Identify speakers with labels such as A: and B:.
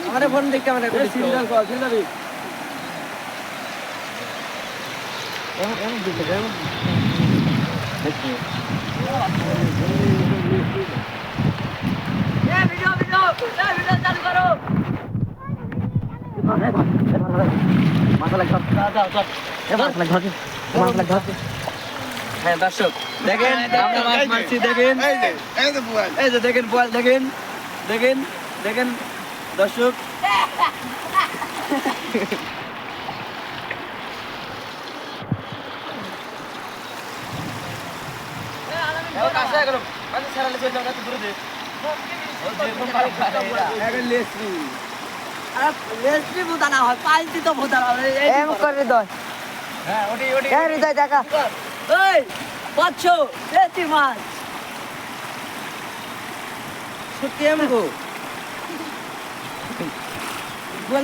A: আমারে ফোন দেখে আমরা করি সিরিয়াল কল সিরিয়াল এমন এমন দিতে এমন দেখি ভিডিও চালু করো মাথা লাগা হ্যাঁ দর্শক দেখেন আমরা মাছ মারছি দেখেন এই যে দেখেন বল দেখেন দেখেন দেখেন দর্শক সত্যি আমি গো বল